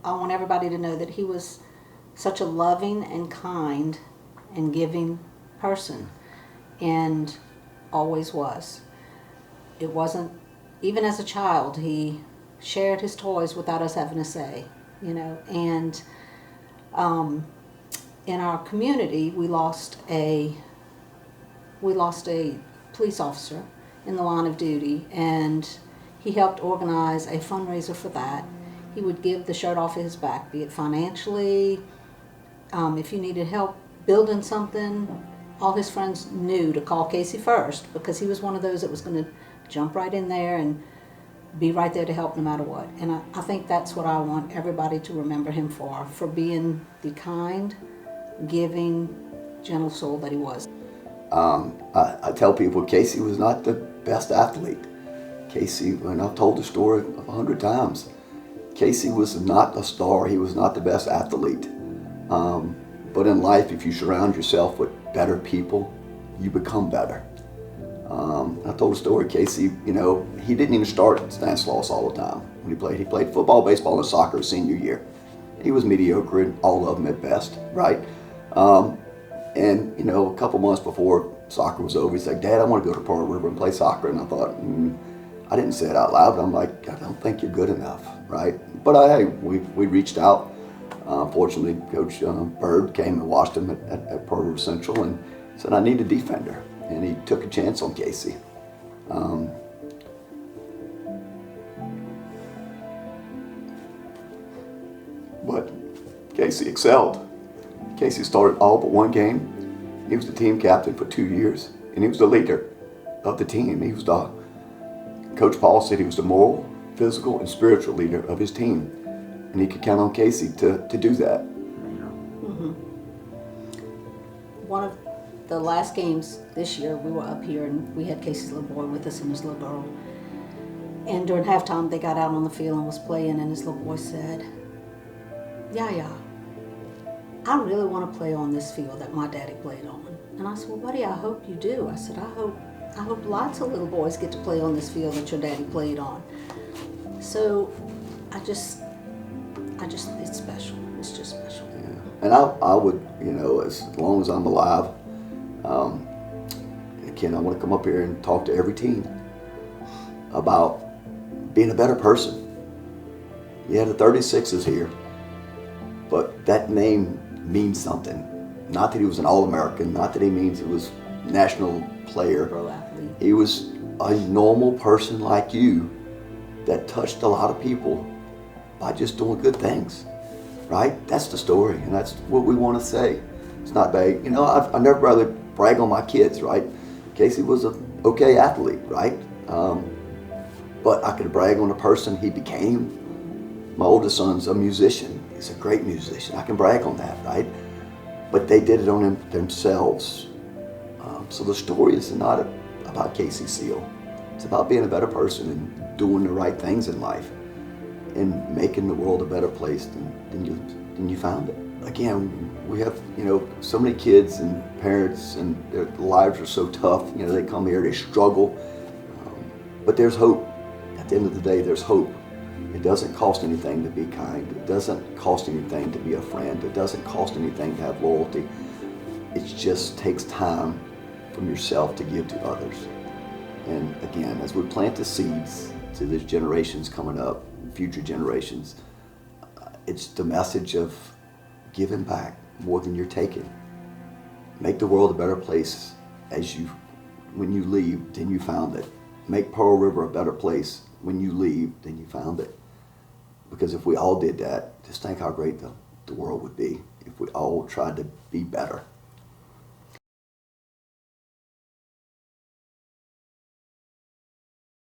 I want everybody to know that he was such a loving and kind and giving person, and always was. It wasn't, even as a child, he shared his toys without us having a say, and in our community we lost a police officer in the line of duty, and he helped organize a fundraiser for that. He would give the shirt off his back, be it financially, if you needed help building something. All his friends knew to call Cayce first, because he was one of those that was going to jump right in there and be right there to help no matter what. And I think that's what I want everybody to remember him for being the kind, giving, gentle soul that he was. I tell people Cayce was not the best athlete. Cayce, and I've told the story 100 times, Cayce was not a star. He was not the best athlete. But in life, if you surround yourself with better people, you become better. I told a story, Cayce, he didn't even start at Stanislaus all the time when he played. He played football, baseball, and soccer his senior year. He was mediocre in all of them at best, right? And a couple months before soccer was over, he said, "Dad, I want to go to Pearl River and play soccer." And I thought, I didn't say it out loud, but I'm like, I don't think you're good enough, right? But we reached out. Fortunately, Coach Bird came and watched him at Pearl River Central and said, "I need a defender." And he took a chance on Cayce. But Cayce excelled. Cayce started all but one game. He was the team captain for 2 years, and he was the leader of the team. He was Coach Paul said he was the moral, physical, and spiritual leader of his team, and he could count on Cayce to do that. Mm-hmm. One of the last games this year, we were up here and we had Cayce's little boy with us and his little girl. And during halftime, they got out on the field and was playing, and his little boy said, "Yeah, I really want to play on this field that my daddy played on." And I said, "Well, buddy, I hope you do." I said, I hope lots of little boys get to play on this field that your daddy played on. So it's special. It's just special. Yeah. And I would, as long as I'm alive, again, I want to come up here and talk to every teen about being a better person. Yeah, the 36 here, but that name means something. Not that he was an All-American, not that he was national player. Pro athlete. He was a normal person like you that touched a lot of people by just doing good things, right? That's the story, and that's what we want to say. It's not bad. I never rather brag on my kids, right? Cayce was an okay athlete, right? But I could brag on the person he became. My oldest son's a musician. He's a great musician. I can brag on that, right? But they did it on themselves. So the story is not about Cayce Seal. It's about being a better person and doing the right things in life and making the world a better place than you found it. Again, we have, so many kids and parents, and their lives are so tough. They come here, they struggle. But there's hope. At the end of the day, there's hope. It doesn't cost anything to be kind. It doesn't cost anything to be a friend. It doesn't cost anything to have loyalty. It just takes time from yourself to give to others. And again, as we plant the seeds to the generations coming up, future generations, it's the message of giving back more than you're taking. Make the world a better place when you leave than you found it. Make Pearl River a better place when you leave than you found it. Because if we all did that, just think how great the world would be if we all tried to be better.